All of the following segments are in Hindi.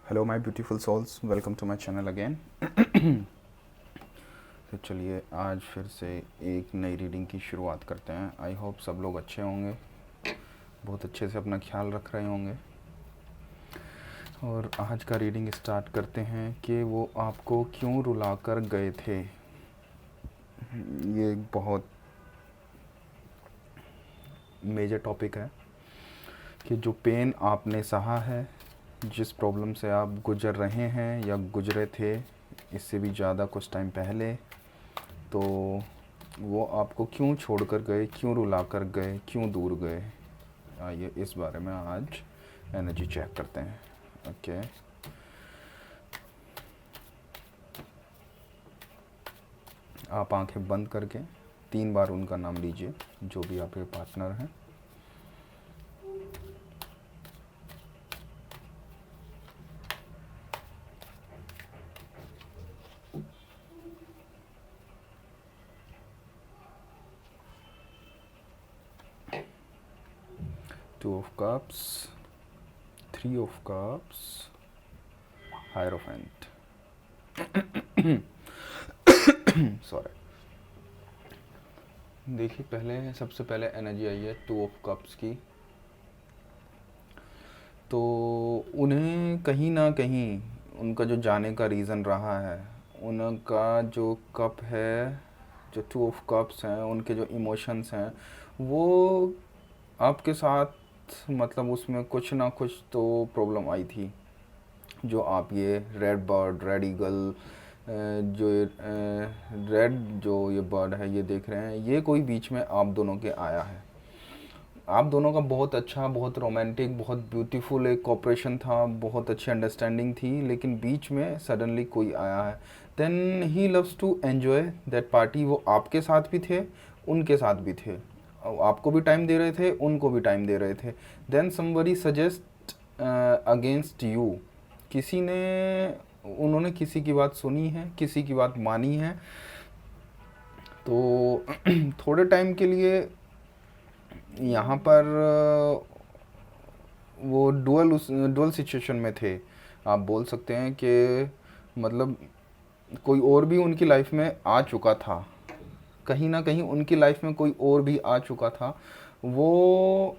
Hello my beautiful souls, welcome to my channel again. तो चलिए आज फिर से एक नई रीडिंग की शुरुआत करते हैं। आई होप सब लोग अच्छे होंगे, बहुत अच्छे से अपना ख्याल रख रहे होंगे। और आज का रीडिंग स्टार्ट करते हैं कि वो आपको क्यों रुला कर गए थे। ये एक बहुत मेजर टॉपिक है कि जो पेन आपने सहा है, जिस प्रॉब्लम से आप गुजर रहे हैं या गुजरे थे इससे भी ज़्यादा कुछ टाइम पहले, तो वो आपको क्यों छोड़कर गए, क्यों रुला कर गए, क्यों दूर गए। आइए इस बारे में आज एनर्जी चेक करते हैं। ओके, आप आंखें बंद करके 3 बार उनका नाम लीजिए, जो भी आपके पार्टनर हैं। Two of cups, 3 of cups, hierophant. Sorry. देखिए, सबसे पहले एनर्जी आई है 2 ऑफ कप्स की। तो उन्हें कहीं ना कहीं उनका जो जाने का रीज़न रहा है, उनका जो कप है, जो 2 ऑफ कप्स हैं, उनके जो इमोशंस हैं, वो आपके साथ मतलब उसमें कुछ ना कुछ तो प्रॉब्लम आई थी। जो आप ये रेड बर्ड, रेड ईगल, जो रेड जो ये बर्ड है ये देख रहे हैं, ये कोई बीच में आप दोनों के आया है। आप दोनों का बहुत अच्छा, बहुत रोमांटिक, बहुत ब्यूटीफुल एक कॉपरेशन था, बहुत अच्छी अंडरस्टैंडिंग थी, लेकिन बीच में सडनली कोई आया है। Then he loves to enjoy that party. वो आपके साथ भी थे, उनके साथ भी थे, आपको भी टाइम दे रहे थे, उनको भी टाइम दे रहे थे। Then somebody suggest against you. किसी ने उन्होंने किसी की बात सुनी है, किसी की बात मानी है। तो थोड़े टाइम के लिए यहाँ पर वो डुअल सिचुएशन में थे। आप बोल सकते हैं कि मतलब कोई और भी उनकी लाइफ में आ चुका था, कहीं ना कहीं उनकी लाइफ में कोई और भी आ चुका था। वो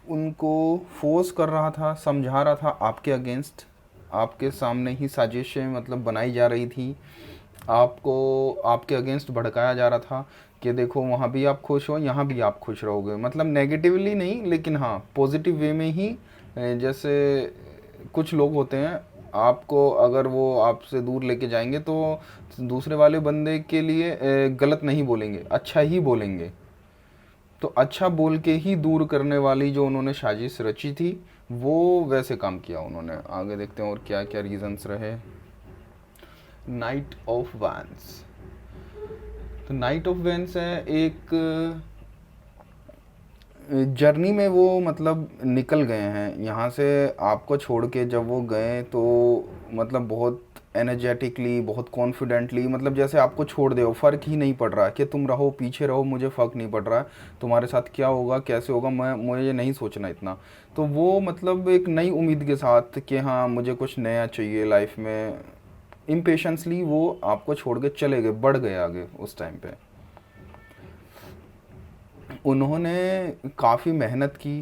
उनको फोर्स कर रहा था, समझा रहा था आपके अगेंस्ट, आपके सामने ही साजिशें मतलब बनाई जा रही थी, आपको आपके अगेंस्ट भड़काया जा रहा था कि देखो वहाँ भी आप खुश हो, यहाँ भी आप खुश रहोगे। मतलब नेगेटिवली नहीं, लेकिन हाँ पॉजिटिव वे में ही। जैसे कुछ लोग होते हैं, आपको अगर वो आपसे दूर लेके जाएंगे तो दूसरे वाले बंदे के लिए गलत नहीं बोलेंगे, अच्छा ही बोलेंगे। तो अच्छा बोल के ही दूर करने वाली जो उन्होंने साजिश रची थी, वो वैसे काम किया उन्होंने। आगे देखते हैं और क्या क्या रीजंस रहे। Night of vents. तो नाइट ऑफ वैंस है एक जर्नी में वो मतलब निकल गए हैं यहाँ से, आपको छोड़ के जब वो गए तो मतलब बहुत एनर्जेटिकली, बहुत कॉन्फिडेंटली, मतलब जैसे आपको छोड़ दे, फ़र्क ही नहीं पड़ रहा कि तुम रहो पीछे रहो, मुझे फ़र्क नहीं पड़ रहा है तुम्हारे साथ क्या होगा कैसे होगा, मुझे नहीं सोचना इतना। तो वो मतलब एक नई उम्मीद के साथ कि हाँ मुझे कुछ नया चाहिए लाइफ में, इम्पेशंसली वो आपको छोड़ के चले गए, बढ़ गए आगे उस टाइम पे। उन्होंने काफ़ी मेहनत की,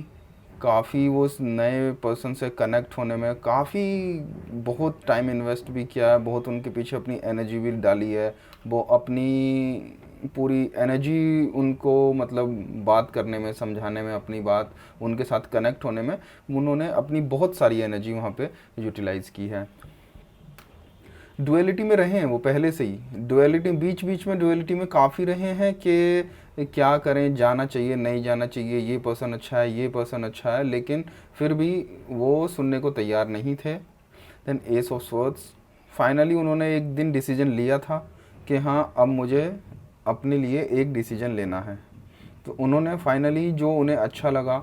काफ़ी वो उस नए पर्सन से कनेक्ट होने में काफ़ी बहुत टाइम इन्वेस्ट भी किया है, बहुत उनके पीछे अपनी एनर्जी भी डाली है। वो अपनी पूरी एनर्जी उनको मतलब बात करने में, समझाने में, अपनी बात उनके साथ कनेक्ट होने में उन्होंने अपनी बहुत सारी एनर्जी वहाँ पे यूटिलाइज़ की है। डुअलिटी में रहे हैं वो पहले से ही, डुअलिटी बीच बीच में डुअलिटी में काफ़ी रहे हैं कि क्या करें, जाना चाहिए नहीं जाना चाहिए, ये पर्सन अच्छा है, ये पर्सन अच्छा है, लेकिन फिर भी वो सुनने को तैयार नहीं थे। Then ace of swords. Finally उन्होंने एक दिन डिसीजन लिया था कि हाँ अब मुझे अपने लिए एक डिसीजन लेना है। तो उन्होंने फाइनली जो उन्हें अच्छा लगा,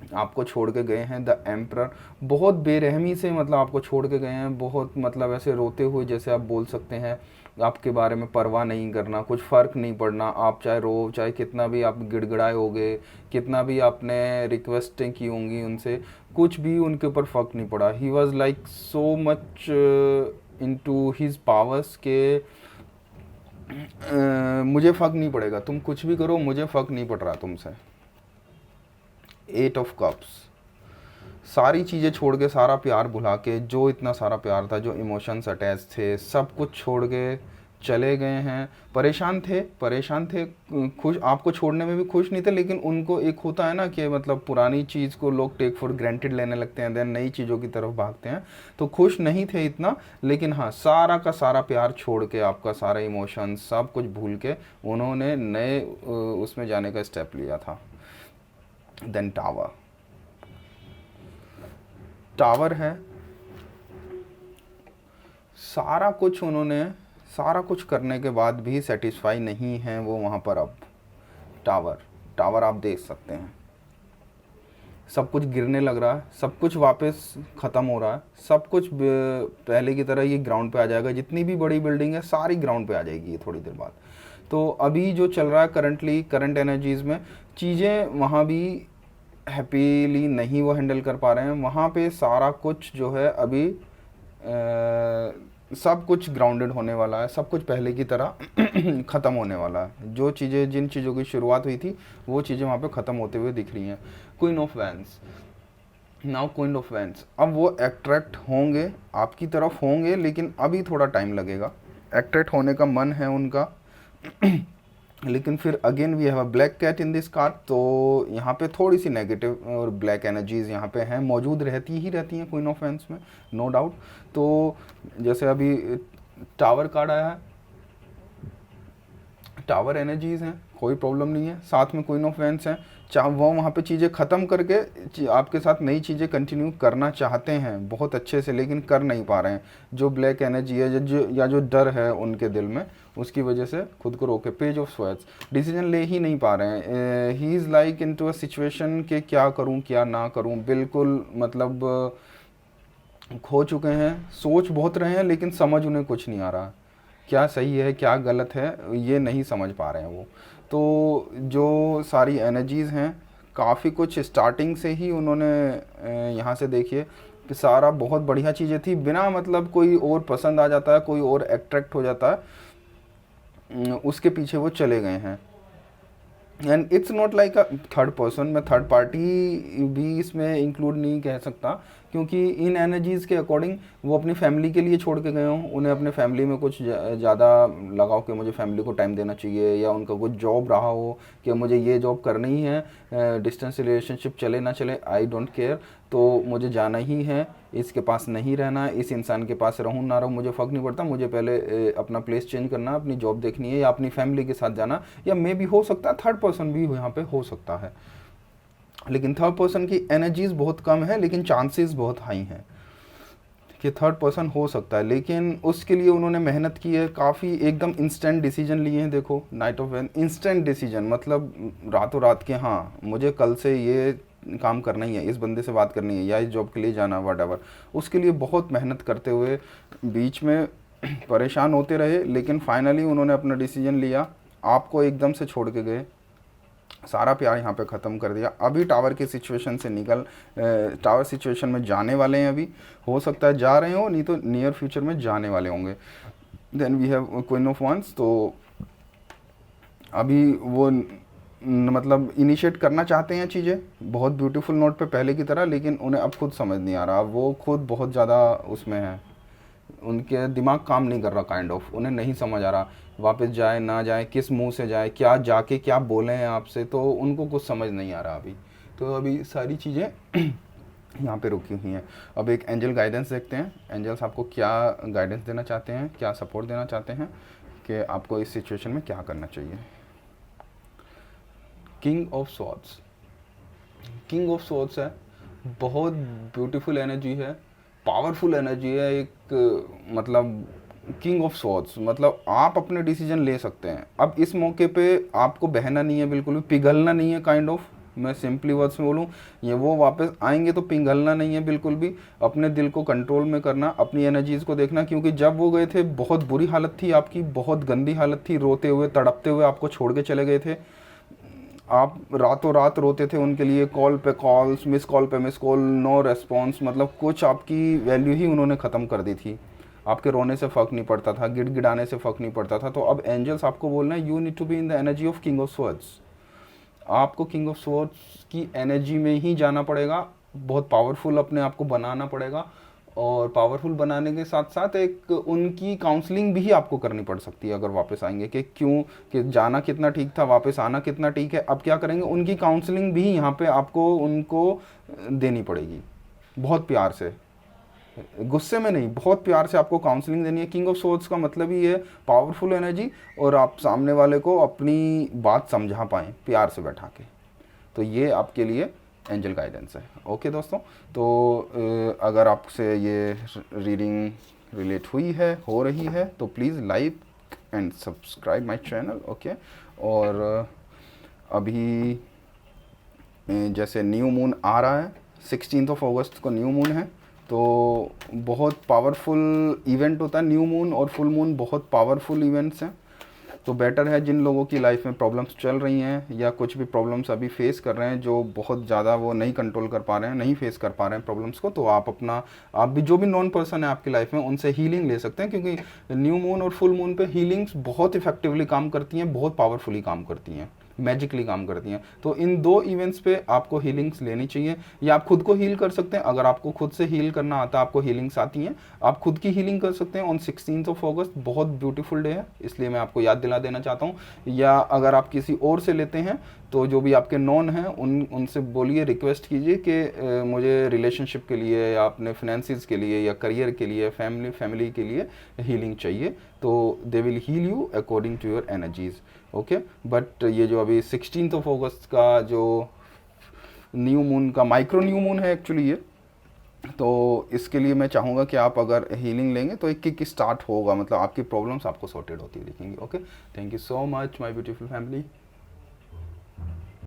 आपको छोड़ के गए हैं द एम्परर, बहुत बेरहमी से मतलब आपको छोड़ के गए हैं, बहुत मतलब ऐसे रोते हुए जैसे आप बोल सकते हैं, आपके बारे में परवाह नहीं करना, कुछ फ़र्क नहीं पड़ना, आप चाहे रो, चाहे कितना भी आप गिड़गिड़ाए होगे, कितना भी आपने रिक्वेस्टें की होंगी उनसे, कुछ भी उनके ऊपर फ़र्क नहीं पड़ा। He was like so much into his powers के मुझे फ़र्क नहीं पड़ेगा, तुम कुछ भी करो, मुझे फ़र्क नहीं पड़ रहा तुमसे। 8 ऑफ कप्स, सारी चीज़ें छोड़ के, सारा प्यार भुला के, जो इतना सारा प्यार था, जो इमोशंस अटैच थे, सब कुछ छोड़ के चले गए हैं। परेशान थे, खुश, आपको छोड़ने में भी खुश नहीं थे, लेकिन उनको एक होता है ना कि मतलब पुरानी चीज़ को लोग टेक फॉर ग्रांटेड लेने लगते हैं, देन नई चीज़ों की तरफ भागते हैं, तो खुश नहीं थे इतना, लेकिन हाँ सारा का सारा प्यार छोड़ के, आपका सारा इमोशन सब कुछ भूल के उन्होंने नए उसमें जाने का स्टेप लिया था। देन टावर है, सारा कुछ उन्होंने, सारा कुछ करने के बाद भी सेटिस्फाई नहीं है वो वहाँ पर। अब टावर आप देख सकते हैं, सब कुछ गिरने लग रहा है, सब कुछ वापस ख़त्म हो रहा है, सब कुछ पहले की तरह ये ग्राउंड पे आ जाएगा, जितनी भी बड़ी बिल्डिंग है सारी ग्राउंड पे आ जाएगी ये थोड़ी देर बाद। तो अभी जो चल रहा है करंट एनर्जीज़ में, चीज़ें वहाँ भी हैप्पीली नहीं वो हैंडल कर पा रहे हैं, वहाँ पे सारा कुछ जो है अभी सब कुछ ग्राउंडेड होने वाला है, सब कुछ पहले की तरह ख़त्म होने वाला है। जो चीज़ें, जिन चीज़ों की शुरुआत हुई थी वो चीज़ें वहाँ पे ख़त्म होते हुए दिख रही हैं। Queen of vents, now queen of vents, अब वो अट्रैक्ट होंगे, आपकी तरफ होंगे, लेकिन अभी थोड़ा टाइम लगेगा। अट्रैक्ट होने का मन है उनका लेकिन फिर again we have a black cat in this card, तो यहाँ पे थोड़ी सी नेगेटिव और ब्लैक एनर्जीज यहाँ पे हैं, मौजूद रहती हैं क्वीन ऑफ वैंस में, नो डाउट। तो जैसे अभी टावर कार्ड आया है, टावर एनर्जीज हैं, कोई प्रॉब्लम नहीं है, साथ में क्वीन ऑफ वैंस हैं, चाहे वो वहाँ पे चीज़ें ख़त्म करके आपके साथ नई चीज़ें कंटिन्यू करना चाहते हैं बहुत अच्छे से, लेकिन कर नहीं पा रहे हैं। जो ब्लैक एनर्जी है, जो डर है उनके दिल में, उसकी वजह से खुद को रोके। पेज ऑफ स्वॉर्ड्स, डिसीजन ले ही नहीं पा रहे हैं। He is like into a situation कि क्या करूँ क्या ना करूँ, बिल्कुल मतलब खो चुके हैं, सोच बहुत रहे हैं लेकिन समझ उन्हें कुछ नहीं आ रहा, क्या सही है क्या गलत है ये नहीं समझ पा रहे हैं वो। तो जो सारी एनर्जीज़ हैं, काफ़ी कुछ स्टार्टिंग से ही उन्होंने यहाँ से देखिए कि सारा बहुत बढ़िया चीज़ें थी, बिना मतलब कोई और पसंद आ जाता है, कोई और अट्रैक्ट हो जाता है, उसके पीछे वो चले गए हैं। And it's not like a third person, मैं थर्ड पार्टी भी इसमें इंक्लूड नहीं कह सकता, क्योंकि इन एनर्जीज़ के अकॉर्डिंग वो अपनी फैमिली के लिए छोड़ के गए हों, उन्हें अपने फैमिली में कुछ ज़्यादा लगाओ कि मुझे फैमिली को टाइम देना चाहिए, या उनका कुछ जॉब रहा हो कि मुझे ये जॉब करनी ही है, डिस्टेंस रिलेशनशिप चले ना चले आई डोंट केयर, तो मुझे जाना ही है, इसके पास नहीं रहना, इस इंसान के पास रहूँ ना रहूँ मुझे फ़र्क नहीं पड़ता, मुझे पहले अपना प्लेस चेंज करना, अपनी जॉब देखनी है, या अपनी फैमिली के साथ जाना, या मे भी हो सकता है थर्ड पर्सन भी यहाँ पे हो सकता है। लेकिन थर्ड पर्सन की एनर्जीज बहुत कम है, लेकिन चांसेस बहुत हाई हैं कि थर्ड पर्सन हो सकता है, लेकिन उसके लिए उन्होंने मेहनत की है काफ़ी, एकदम इंस्टेंट डिसीजन लिए हैं। देखो नाइट ऑफ वैन, इंस्टेंट डिसीजन, मतलब रातों रात के, हाँ मुझे कल से ये काम करना ही है, इस बंदे से बात करनी है, या इस जॉब के लिए जाना, वट, उसके लिए बहुत मेहनत करते हुए बीच में परेशान होते रहे, लेकिन फाइनली उन्होंने अपना डिसीजन लिया, आपको एकदम से छोड़ के गए, सारा प्यार यहाँ पे ख़त्म कर दिया। अभी टावर की सिचुएशन से टावर सिचुएशन में जाने वाले हैं, अभी हो सकता है जा रहे हो, नहीं तो नियर फ्यूचर में जाने वाले होंगे। Then we have queen of wands, तो अभी वो मतलब इनिशिएट करना चाहते हैं चीज़ें बहुत ब्यूटीफुल नोट पे पहले की तरह, लेकिन उन्हें अब खुद समझ नहीं आ रहा, वो खुद बहुत ज़्यादा उसमें है, उनके दिमाग काम नहीं कर रहा काइंड ऑफ, उन्हें नहीं समझ आ रहा वापस जाए ना जाए, किस मुंह से जाए, क्या जाके क्या बोले हैं आपसे, तो उनको कुछ समझ नहीं आ रहा अभी। तो अभी सारी चीज़ें यहाँ पे रुकी हुई हैं। अब एक एंजल गाइडेंस देखते हैं, एंजल्स आपको क्या गाइडेंस देना चाहते हैं, क्या सपोर्ट देना चाहते हैं कि आपको इस सिचुएशन में क्या करना चाहिए। King of swords, king of swords है, बहुत ब्यूटीफुल एनर्जी है, पावरफुल एनर्जी है, एक मतलब किंग ऑफ स्वॉर्ड्स, मतलब आप अपने डिसीजन ले सकते हैं। अब इस मौके पे आपको बहना नहीं है, बिल्कुल भी पिघलना नहीं है काइंड ऑफ, मैं सिंपली वर्ड्स में बोलूँ, ये वो वापस आएंगे तो पिघलना नहीं है बिल्कुल भी, अपने दिल को कंट्रोल में करना, अपनी एनर्जीज़ को देखना, क्योंकि जब वो गए थे बहुत बुरी हालत थी आपकी, बहुत गंदी हालत थी, रोते हुए तड़पते हुए आपको छोड़ के चले गए थे। आप रातों रात रोते थे उनके लिए, कॉल पे कॉल्स, मिस कॉल पे मिस कॉल, नो रेस्पॉन्स, मतलब कुछ आपकी वैल्यू ही उन्होंने ख़त्म कर दी थी। आपके रोने से फ़र्क नहीं पड़ता था, गिड़गिड़ाने से फ़र्क नहीं पड़ता था। तो अब एंजल्स आपको बोलना है, you need to be in the energy of king of swords. आपको किंग ऑफ स्वर्ड्स की एनर्जी में ही जाना पड़ेगा, बहुत पावरफुल अपने आप को बनाना पड़ेगा, और पावरफुल बनाने के साथ साथ एक उनकी काउंसलिंग भी आपको करनी पड़ सकती है अगर वापस आएंगे, कि क्यों, कि जाना कितना ठीक था, वापस आना कितना ठीक है, अब क्या करेंगे, उनकी काउंसलिंग भी यहाँ पे आपको उनको देनी पड़ेगी, बहुत प्यार से, गुस्से में नहीं, बहुत प्यार से आपको काउंसलिंग देनी है। किंग ऑफ सोर्ड्स का मतलब ही है पावरफुल एनर्जी, और आप सामने वाले को अपनी बात समझा पाएँ प्यार से बैठा के। तो ये आपके लिए एंजल गाइडेंस है। ओके दोस्तों, तो अगर आपसे ये रीडिंग रिलेट हुई है, हो रही है, तो please like and subscribe my channel. Okay, और अभी जैसे न्यू मून आ रहा है, 16 अगस्त को न्यू मून है, तो बहुत पावरफुल इवेंट होता है न्यू मून और फुल मून, बहुत पावरफुल इवेंट्स हैं। तो बेटर है जिन लोगों की लाइफ में प्रॉब्लम्स चल रही हैं, या कुछ भी प्रॉब्लम्स अभी फेस कर रहे हैं, जो बहुत ज़्यादा वो नहीं कंट्रोल कर पा रहे हैं, नहीं फेस कर पा रहे हैं प्रॉब्लम्स को, तो आप भी जो भी नॉन पर्सन है आपकी लाइफ में, उनसे हीलिंग ले सकते हैं, क्योंकि न्यू मून और फुल मून पे हीलिंग्स बहुत इफेक्टिवली काम करती हैं, बहुत पावरफुली काम करती हैं, मैजिकली काम करती हैं। तो इन दो इवेंट्स पे आपको हीलिंग्स लेनी चाहिए, या आप खुद को हील कर सकते हैं, अगर आपको खुद से हील करना आता है, आपको हीलिंग्स आती हैं, आप खुद की हीलिंग कर सकते हैं ऑन 16 अगस्त। बहुत ब्यूटीफुल डे है, इसलिए मैं आपको याद दिला देना चाहता हूँ। या अगर आप किसी और से लेते हैं, तो जो भी आपके नॉन हैं उनसे बोलिए, रिक्वेस्ट कीजिए कि मुझे रिलेशनशिप के लिए, या अपने फाइनेंसिस के लिए, या करियर के लिए, फैमिली के लिए हीलिंग चाहिए, तो they will heal you according to your energies. Okay, but ये जो अभी 16 अगस्त का जो न्यू मून का माइक्रो न्यू मून है एक्चुअली ये, तो इसके लिए मैं चाहूँगा कि आप अगर हीलिंग लेंगे तो एक स्टार्ट होगा, मतलब आपकी प्रॉब्लम्स आपको सॉर्टेड होती दिखेंगी। Okay, thank you so much my beautiful family.